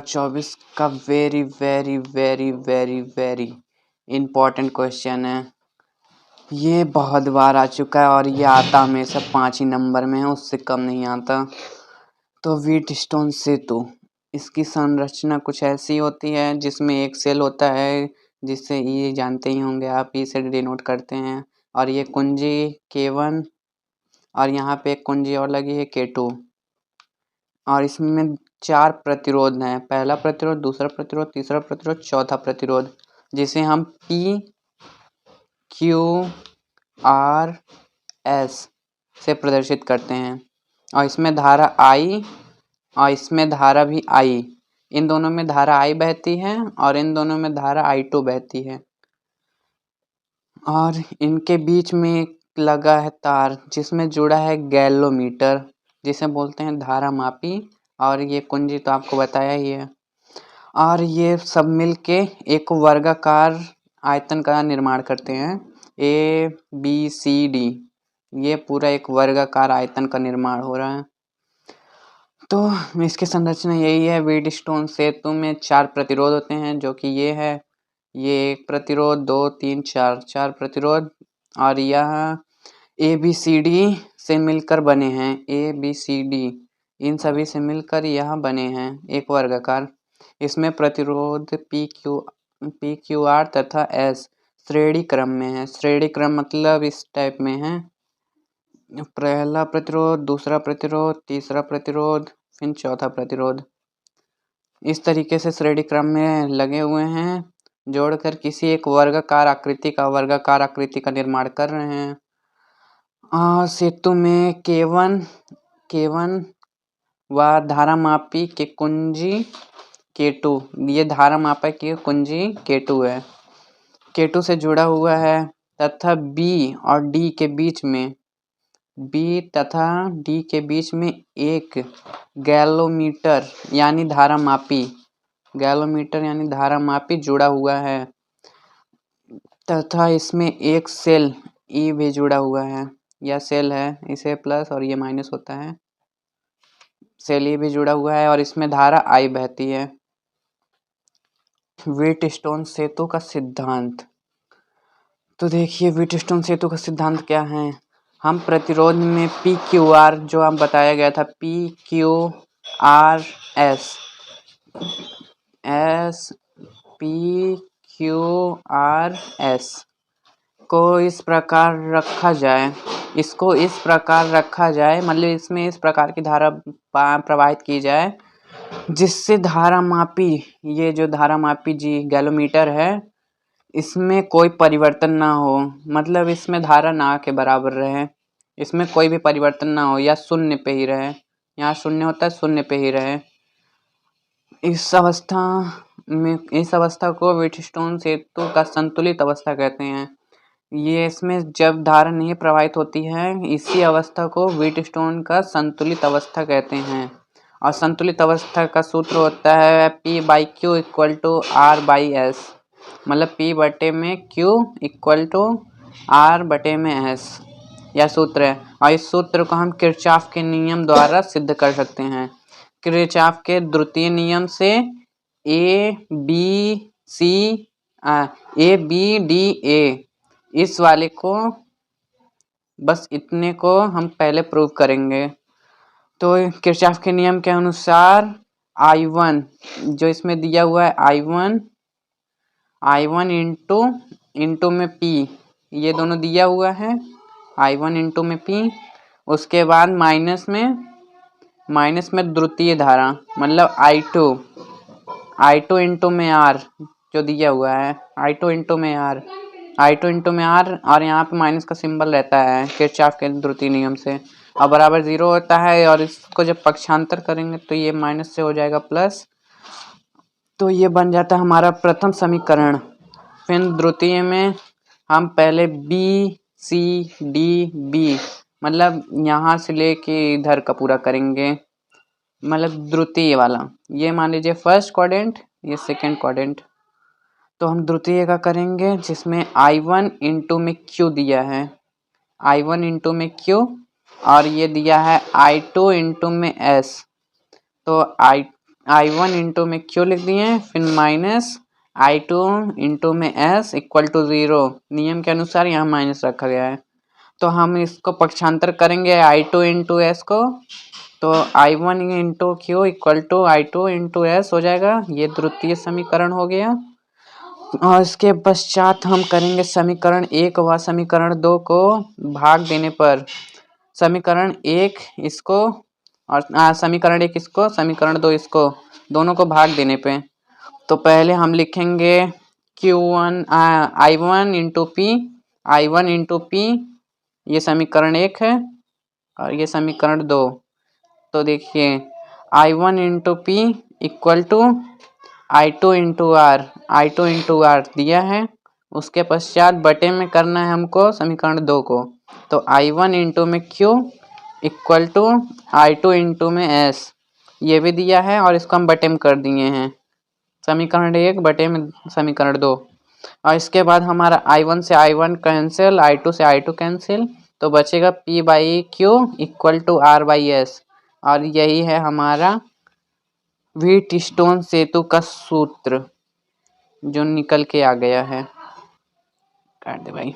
2024 का very very very very very important question है। ये बहुत बार आ चुका है और ये आता हमेशा 5 ही नंबर में है, उससे कम नहीं आता। तो व्हीटस्टोन सेतु, इसकी संरचना कुछ ऐसी होती है जिसमें एक सेल होता है जिससे ये जानते ही होंगे आप, ई से डिनोट करते हैं। और ये कुंजी K1 और यहाँ पे एक कुंजी और लगी है K2 और इसमें 4 प्रतिरोध हैं। पहला प्रतिरोध, दूसरा प्रतिरोध, तीसरा प्रतिरोध, चौथा प्रतिरोध, जिसे हम P, Q, R, S से प्रदर्शित करते हैं। और इसमें धारा I और इसमें धारा भी I, इन दोनों में धारा I बहती है और इन दोनों में धारा I2 बहती है। और इनके बीच में एक लगा है तार जिसमें जुड़ा है गैलोमीटर, जिसे बोलते हैं धारा मापी। और ये कुंजी तो आपको बताया ही है। और ये सब मिलके एक वर्गाकार आयतन का निर्माण करते हैं, ABCD। ये पूरा एक वर्गाकार आयतन का निर्माण हो रहा है। तो इसकी संरचना यही है। व्हीटस्टोन सेतु में 4 प्रतिरोध होते हैं, जो कि ये है, ये एक प्रतिरोध, 2, 3, 4 प्रतिरोध। और यह ABCD से मिलकर बने हैं, ABCD इन सभी से मिलकर यह बने हैं एक वर्गाकार। इसमें प्रतिरोध PQR तथा S श्रेणी क्रम में है। श्रेणी क्रम मतलब इस टाइप में है, पहला प्रतिरोध, दूसरा प्रतिरोध, तीसरा प्रतिरोध, फिर चौथा प्रतिरोध। इस तरीके से श्रेणी क्रम में लगे हुए हैं, जोड़कर किसी एक वर्गाकार आकृति का निर्माण कर रहे हैं। सेतु में K1 व धारामापी के कुंजी K2, ये धारामापी की कुंजी K2 है, K2 से जुड़ा हुआ है। तथा B और D के बीच में एक गैलोमीटर यानी धारामापी जुड़ा हुआ है। तथा इसमें एक सेल E भी जुड़ा हुआ है, यह सेल है, इसे प्लस और ये माइनस होता है। सेल E भी जुड़ा हुआ है और इसमें धारा I बहती है। व्हीटस्टोन सेतु का सिद्धांत, तो देखिए व्हीटस्टोन सेतु का सिद्धांत क्या है। हम प्रतिरोध में PQR, जो हम बताया गया था, PQRS को इस प्रकार रखा जाए, मतलब इसमें इस प्रकार की धारा प्रवाहित की जाए जिससे धारामापी, ये जो धारामापी जी गैलोमीटर है, इसमें कोई परिवर्तन ना हो, मतलब इसमें धारा ना के बराबर रहे, इसमें कोई भी परिवर्तन ना हो या शून्य पे ही रहे। यहाँ शून्य होता है, शून्य पे ही रहे। इस अवस्था को व्हीटस्टोन सेतु का संतुलित अवस्था कहते हैं। ये इसमें जब धारा नहीं प्रवाहित होती है, इसी अवस्था को व्हीटस्टोन का संतुलित अवस्था कहते हैं। और संतुलित अवस्था का सूत्र होता है P/Q = R/S, मतलब P/Q = R/S, यह सूत्र है। और इस सूत्र को हम किरचॉफ के नियम द्वारा सिद्ध कर सकते हैं। किरचॉफ के द्वितीय नियम से ABDA, इस वाले को, बस इतने को हम पहले प्रूव करेंगे। तो किरचॉफ के नियम के अनुसार I1, जो इसमें दिया हुआ है, I1 इंटू में P, ये दोनों दिया हुआ है, I1 इंटू में P। उसके बाद माइनस में द्वितीय धारा, मतलब I2 इंटू में R, जो दिया हुआ है, I2 इंटू में R, और यहाँ पे माइनस का सिंबल रहता है किरचॉफ के द्वितीय नियम से, और बराबर 0 होता है। और इसको जब पक्षांतर करेंगे तो ये माइनस से हो जाएगा प्लस, तो ये बन जाता है हमारा प्रथम समीकरण। फिर द्वितीय में हम पहले BCDB, मतलब यहाँ से लेके इधर का पूरा करेंगे, मतलब द्वितीय वाला, ये मान लीजिए फर्स्ट क्वाड्रेंट, ये सेकंड क्वाड्रेंट। तो हम द्वितीय का करेंगे जिसमें I1 इंटू में Q दिया है, I1 इंटू में Q, और ये दिया है I2 इंटू में S। तो I1 इंटू में Q लिख दिए, फिर माइनस I2 इंटू में S इक्वल टू 0। नियम के अनुसार यहाँ माइनस रखा गया है, तो हम इसको पक्षांतर करेंगे I2 इंटू एस को, तो I1 into Q equal to I2 into S हो जाएगा। ये द्वितीय समीकरण हो गया। और इसके पश्चात हम करेंगे समीकरण 1 व समीकरण 2 को भाग देने पर, समीकरण 1 इसको और समीकरण 1 इसको, समीकरण 2 इसको, दोनों को भाग देने पे। तो पहले हम लिखेंगे Q1 I1 into P, I1 into P, ये समीकरण 1 है और ये समीकरण 2। तो देखिए I1 into P equal to I2 into R, I2 into R दिया है। उसके पश्चात बटे में करना है हमको समीकरण 2 को, तो I1 इंटू में Q equal to I2 into में S, ये भी दिया है और इसको हम बटे में कर दिए हैं, समीकरण 1 बटे में समीकरण 2। और इसके बाद हमारा I1 से I1 कैंसिल, I2 से I2 कैंसिल, तो बचेगा P by Q equal to R by S। और यही है हमारा व्हीटस्टोन सेतु का सूत्र जो निकल के आ गया है। काट दे भाई।